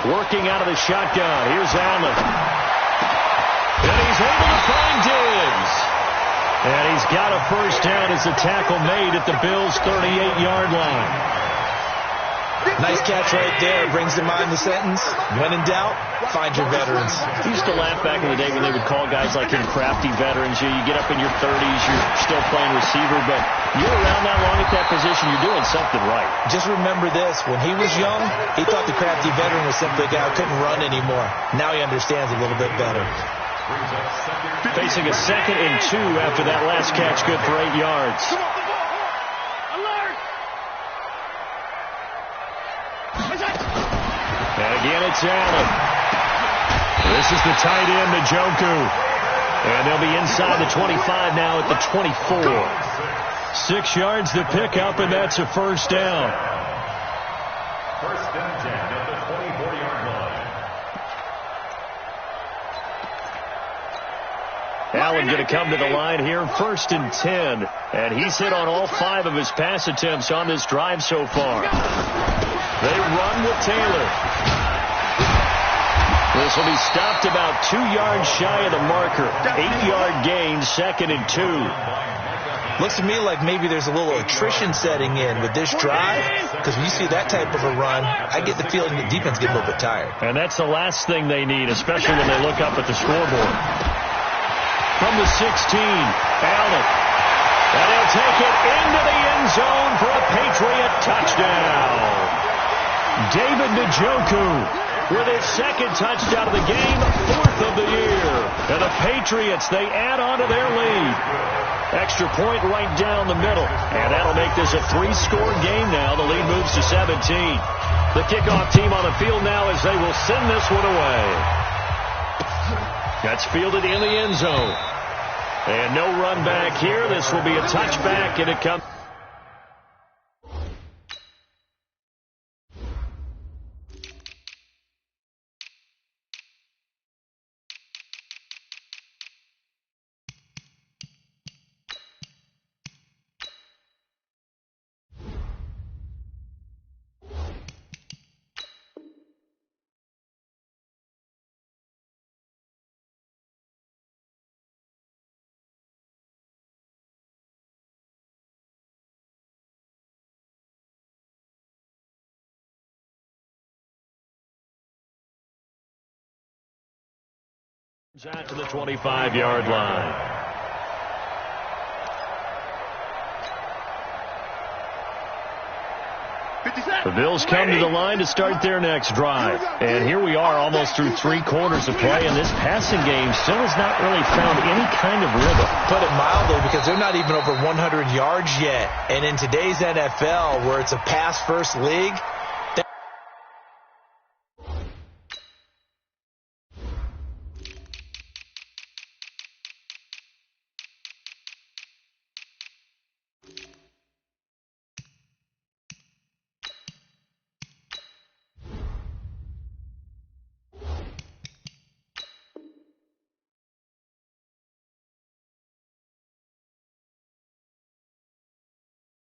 Working out of the shotgun. Here's Allen. And he's able to find Diggs. And he's got a first down as the tackle made at the Bills' 38-yard line. Nice catch right there. Brings to mind the sentence, when in doubt, find your veterans. I used to laugh back in the day when they would call guys like him crafty veterans. You get up in your 30s, you're still playing receiver, but you're around that long at that position, you're doing something right. Just remember this. When he was young, he thought the crafty veteran was simply a guy who couldn't run anymore. Now he understands a little bit better. Facing a 2nd and 2 after that last catch, good for 8 yards. And again, it's Allen. This is the tight end, Njoku. And they'll be inside the 25 now at the 24. 6 yards to pick up, and that's a first down. First and 10 at the 24-yard line. Allen going to come to the line here, 1st and 10. And he's hit on all 5 of his pass attempts on this drive so far. They run with Taylor. This will be stopped about 2 yards shy of the marker. 8-yard gain, 2nd and 2. Looks to me like maybe there's a little attrition setting in with this drive, because when you see that type of a run, I get the feeling the defense gets a little bit tired. And that's the last thing they need, especially when they look up at the scoreboard. From the 16, Allen. And he'll take it into the end zone for a Patriot touchdown. David Njoku with his 2nd touchdown of the game, 4th of the year. And the Patriots, they add on to their lead. Extra point right down the middle. And that'll make this a 3-score game now. The lead moves to 17. The kickoff team on the field now as they will send this one away. That's fielded in the end zone. And no run back here. This will be a touchback, and it comes. Out to the 25-yard line. The Bills come to the line to start their next drive. And here we are almost through 3 quarters of play, and this passing game still has not really found any kind of rhythm. Put it mildly, because they're not even over 100 yards yet. And in today's NFL, where it's a pass-first league,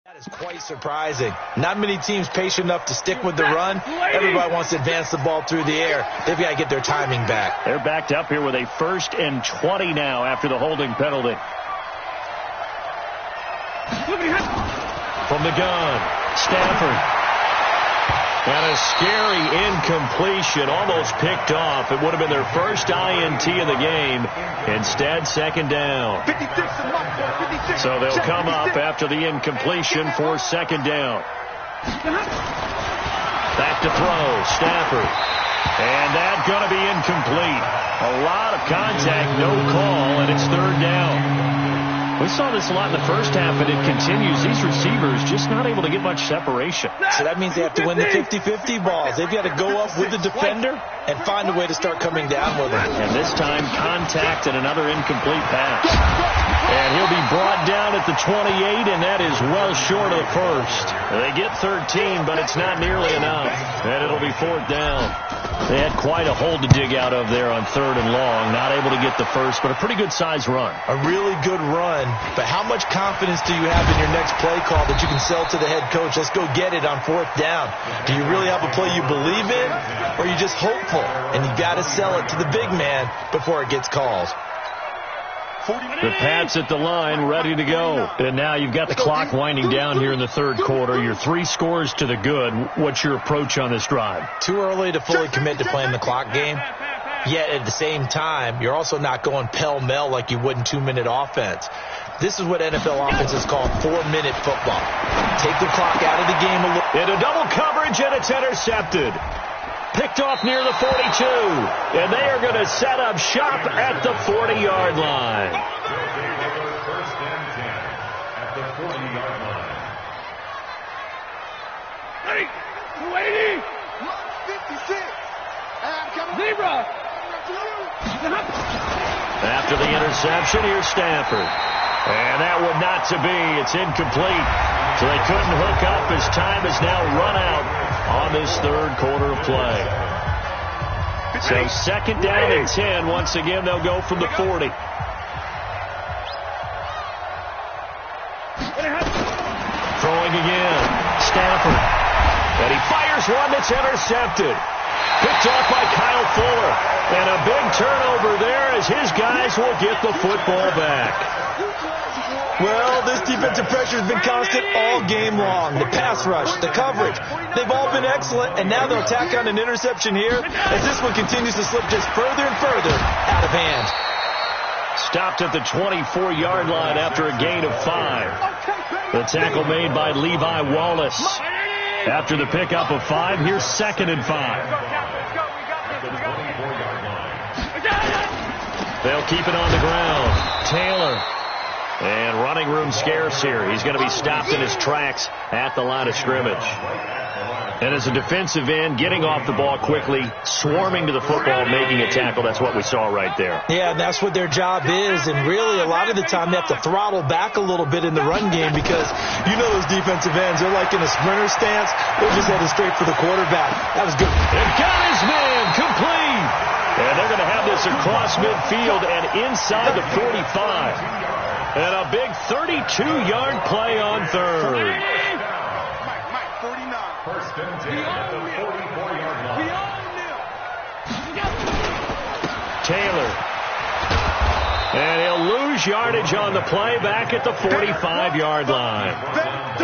that is quite surprising. Not many teams patient enough to stick with the run. Everybody wants to advance the ball through the air. They've got to get their timing back. They're backed up here with a 1st and 20 now after the holding penalty. From the gun, Stafford. And a scary incompletion, almost picked off. It would have been their first INT of the game. Instead, 2nd down. So they'll come up after the incompletion for 2nd down. Back to throw, Stafford. And that's going to be incomplete. A lot of contact, no call, and it's 3rd down. We saw this a lot in the first half, and it continues. These receivers just not able to get much separation. So that means they have to win the 50-50 balls. They've got to go up with the defender and find a way to start coming down with them. And this time, contact and another incomplete pass. And he'll be brought down at the 28, and that is well short of the first. They get 13, but it's not nearly enough. And it'll be 4th down. They had quite a hole to dig out of there on 3rd and long. Not able to get the first, but a pretty good-sized run. A really good run. But how much confidence do you have in your next play call that you can sell to the head coach? Let's go get it on 4th down. Do you really have a play you believe in, or are you just hopeful? And you got to sell it to the big man before it gets called. The Pats at the line, ready to go. And now you've got the clock winding down here in the 3rd quarter. You're 3 scores to the good. What's your approach on this drive? Too early to fully commit to playing the clock game. Yet at the same time, you're also not going pell-mell like you would in 2-minute offense. This is what NFL offenses call 4-minute football. Take the clock out of the game a little. Into double coverage, and it's intercepted. Picked off near the 42. And they are going to set up shop at the 40-yard line. 1st and 10 at the 40-yard line. 280. 56. Zebra. After the interception, here's Stafford. And that one not to be. It's incomplete. So they couldn't hook up as time has now run out on this 3rd quarter of play. So 2nd down and 10. Once again, they'll go from the 40. Throwing again. Stafford. And he fires one that's intercepted. Picked off by Kyle Fuller. And a big turnover there as his guys will get the football back. Well, this defensive pressure has been constant all game long. The pass rush, the coverage, they've all been excellent, and now they'll tack on an interception here as this one continues to slip just further and further out of hand. Stopped at the 24-yard line after a gain of 5. The tackle made by Levi Wallace. After the pickup of 5, here's 2nd and 5. They'll keep it on the ground. Taylor. And running room scarce here. He's going to be stopped in his tracks at the line of scrimmage. And as a defensive end, getting off the ball quickly, swarming to the football, making a tackle, that's what we saw right there. Yeah, and that's what their job is. And really, a lot of the time, they have to throttle back a little bit in the run game because you know those defensive ends, they're like in a sprinter stance. They're just headed straight for the quarterback. That was good. And got his man complete. And they're going to have this across midfield and inside the 45. And a big 32-yard play on 3rd. Mike, 49. 1st and 10 at the 44-yard line. Taylor. And he'll lose yardage on the play back at the 45-yard line.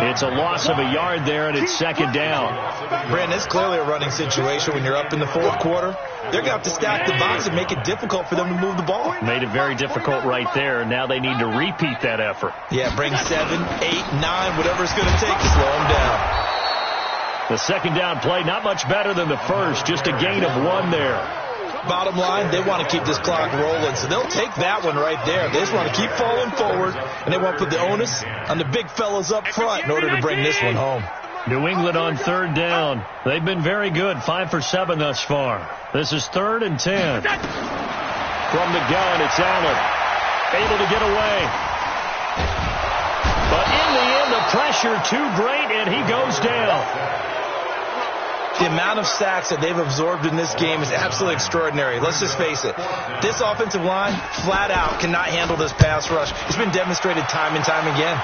It's a loss of a yard there, and it's 2nd down. Brandon, it's clearly a running situation when you're up in the 4th quarter. They're going to have to stack the box and make it difficult for them to move the ball. Made it very difficult right there. Now they need to repeat that effort. Yeah, bring 7, 8, 9, whatever it's going to take to slow them down. The second down play, not much better than the first, just a gain of 1 there. Bottom line, they want to keep this clock rolling, so they'll take that one right there. They just want to keep falling forward, and they want to put the onus on the big fellas up front in order to bring this one home. New England on third down. They've been very good, 5 for 7 thus far. This is 3rd and 10. From the gun, it's Allen. Able to get away. But in the end, the pressure too great, and he goes down. The amount of sacks that they've absorbed in this game is absolutely extraordinary. Let's just face it. This offensive line, flat out, cannot handle this pass rush. It's been demonstrated time and time again.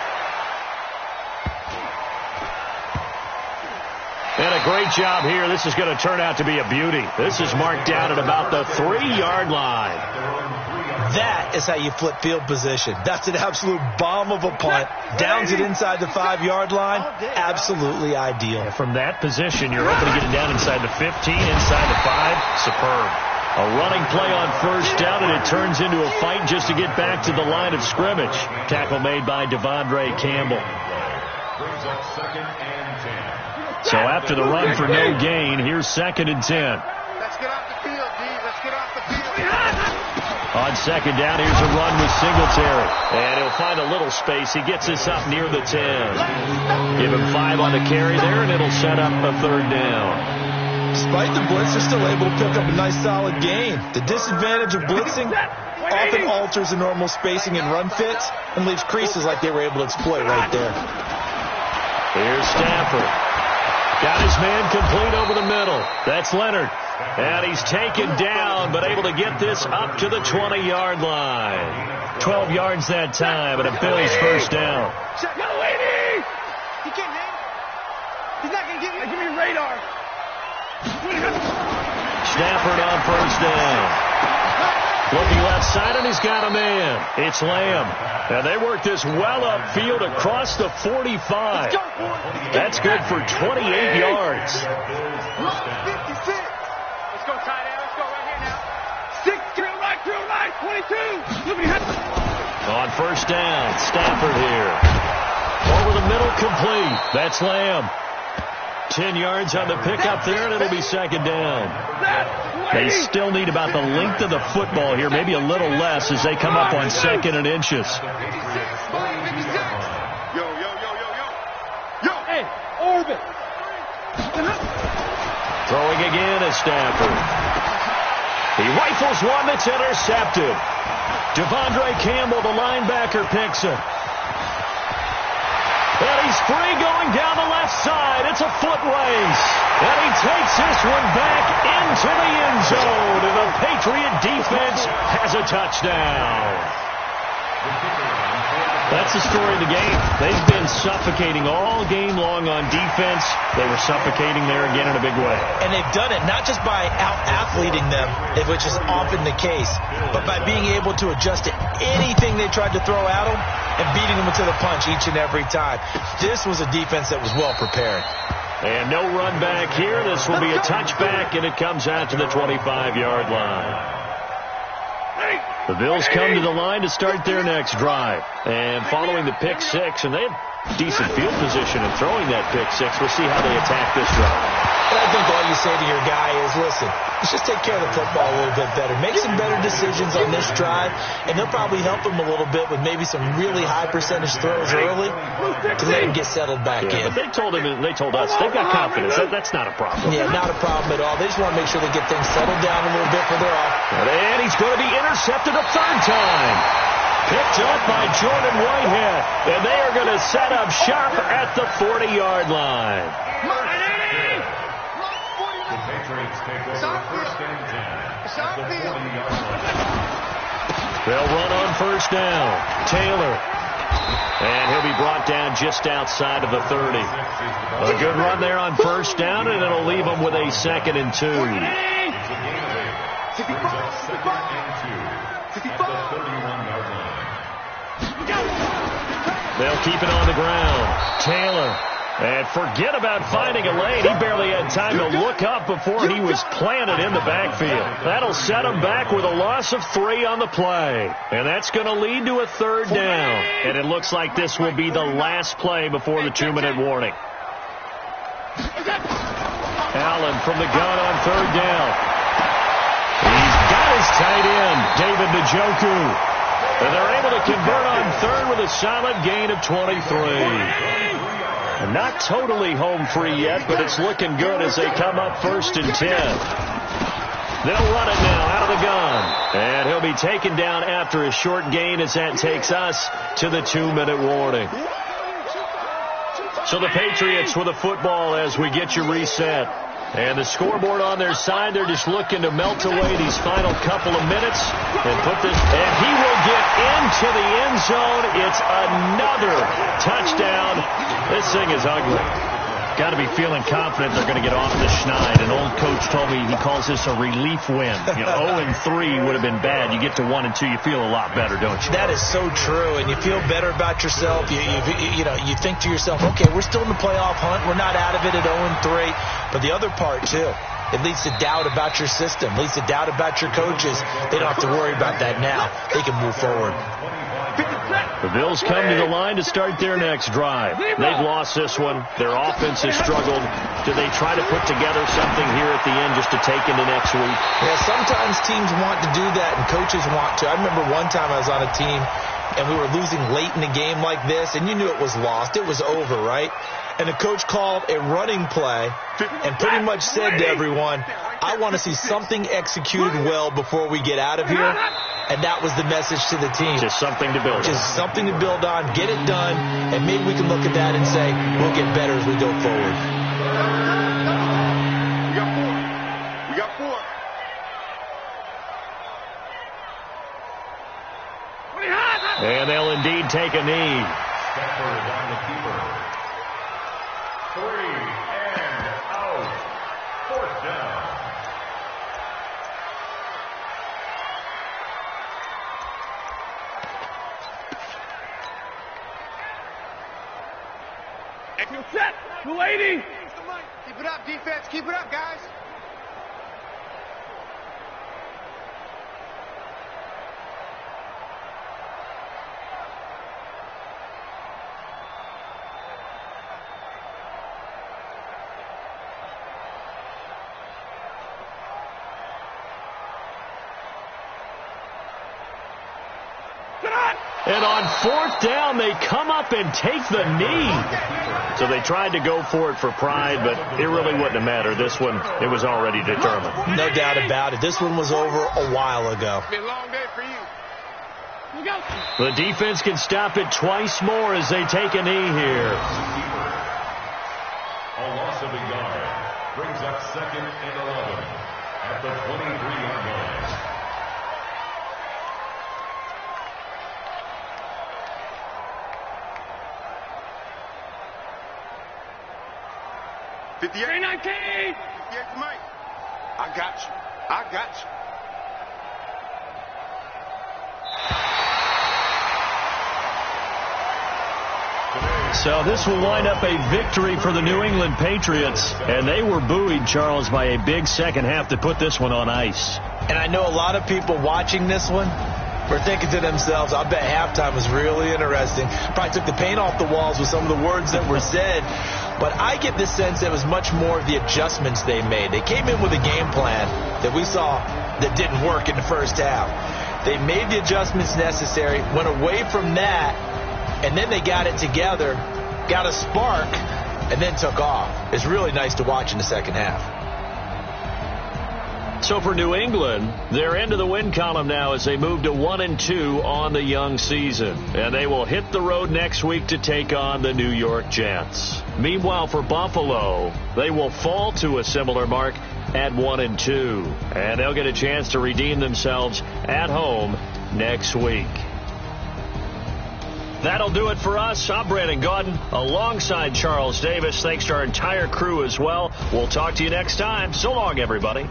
And a great job here. This is going to turn out to be a beauty. This is marked down at about the 3-yard line. That is how you flip field position. That's an absolute bomb of a punt. Downs it inside the 5-yard line. Absolutely ideal. Yeah, from that position, you're hoping to get it down inside the 15, inside the 5. Superb. A running play on first down, and it turns into a fight just to get back to the line of scrimmage. Tackle made by Devondre Campbell. So after the run for no gain, here's 2nd and 10. Let's get off the field, D. Let's get off the field. On second down, here's a run with Singletary. And he'll find a little space. He gets this up near the 10. Give him 5 on the carry there, and it'll set up a 3rd down. Despite the blitz, they're still able to pick up a nice solid gain. The disadvantage of blitzing often alters the normal spacing and run fits and leaves creases like they were able to exploit right there. Here's Stafford. Got his man complete over the middle. That's Leonard. And he's taken down, but able to get this up to the 20-yard line. 12 yards that time, and a Bills first down. He can't hang. He's not going to give me radar. Stafford on first down. Looking left side, and he's got a man. It's Lamb. And they work this well upfield across the 45. That's good for 28 yards. 56. Let's go, tight end. Let's go right here now. 6, drill right, 22. On first down, Stafford here. Over the middle, complete. That's Lamb. 10 yards on the pickup there, and it'll be second down. They still need about the length of the football here, maybe a little less as they come up on 2nd and inches. Hey, orbit. Throwing again is Stafford. He rifles one that's intercepted. Devondre Campbell, the linebacker, picks it. And he's free going down the left side. It's a foot race. And he takes this one back into the end zone. And the Patriot defense has a touchdown. That's the story of the game. They've been suffocating all game long on defense. They were suffocating there again in a big way. And they've done it not just by out-athleting them, which is often the case, but by being able to adjust to anything they tried to throw at them and beating them to the punch each and every time. This was a defense that was well prepared. And no run back here. This will be a touchback, and it comes out to the 25-yard line. The Bills come to the line to start their next drive. And following the pick six, and they have decent field position in throwing that pick six. We'll see how they attack this drive. But I think all you say to your guy is, listen, let's just take care of the football a little bit better. Make some better decisions on this drive, and they'll probably help him a little bit with maybe some really high percentage throws early to let him get settled back in. But they told us, they've got confidence. That's not a problem. Yeah, not a problem at all. They just want to make sure they get things settled down a little bit for their off. And he's going to be intercepted a third time. Picked up by Jordan Whitehead. And they are going to set up shop at the 40-yard line. They'll run on first down. Taylor. And he'll be brought down just outside of the 30. A good run there on first down, and it'll leave them with a 2nd and 2. They'll keep it on the ground. Taylor. And forget about finding a lane. He barely had time to look up before he was planted in the backfield. That'll set him back with a loss of 3 on the play. And that's going to lead to a third down. And it looks like this will be the last play before the 2-minute warning. Allen from the gun on third down. He's got his tight end, David Njoku. And they're able to convert on third with a solid gain of 23. Not totally home free yet, but it's looking good as they come up 1st and 10. They'll run it now out of the gun. And he'll be taken down after a short gain as that takes us to the 2-minute warning. So the Patriots with a football as we get you reset. And the scoreboard on their side, they're just looking to melt away these final couple of minutes and put this. And he will get into the end zone. It's another touchdown. This thing is ugly. Got to be feeling confident they're going to get off the schneid. An old coach told me he calls this a relief win. 0-3 would have been bad. You get to 1-2, you feel a lot better, don't you? That is so true, and you feel better about yourself. You think to yourself, okay, we're still in the playoff hunt. We're not out of it at 0-3. But the other part, too, it leads to doubt about your system, leads to doubt about your coaches. They don't have to worry about that now. They can move forward. The Bills come to the line to start their next drive. They've lost this one. Their offense has struggled. Do they try to put together something here at the end just to take into next week? Yeah, sometimes teams want to do that and coaches want to. I remember one time I was on a team and we were losing late in a game like this, and you knew it was lost. It was over, right? And the coach called a running play and pretty much said to everyone, I want to see something executed well before we get out of here. And that was the message to the team. Just something to build on. Just something to build on, get it done, and maybe we can look at that and say, we'll get better as we go forward. We got four. And they'll indeed take a knee. Stafford on the keeper. 3 and out. 4th down. Set. 280. Keep it up, defense. Keep it up, guys. And on 4th down, they come up and take the knee. So they tried to go for it for pride, but it really wouldn't have mattered. This one, it was already determined. No doubt about it. This one was over a while ago. It's been a long day for you. The defense can stop it twice more as they take a knee here. A loss of a yard brings up 2nd and 11 at the 23-yard line. I got you. I got you. So this will wind up a victory for the New England Patriots. And they were buoyed, Charles, by a big second half to put this one on ice. And I know a lot of people watching this one were thinking to themselves, I bet halftime was really interesting. Probably took the paint off the walls with some of the words that were said. But I get the sense that it was much more of the adjustments they made. They came in with a game plan that we saw that didn't work in the first half. They made the adjustments necessary, went away from that, and then they got it together, got a spark, and then took off. It's really nice to watch in the second half. So for New England, they're into the win column now as they move to 1-2 on the young season. And they will hit the road next week to take on the New York Jets. Meanwhile, for Buffalo, they will fall to a similar mark at 1-2. And they'll get a chance to redeem themselves at home next week. That'll do it for us. I'm Brandon Gaudin alongside Charles Davis. Thanks to our entire crew as well. We'll talk to you next time. So long, everybody.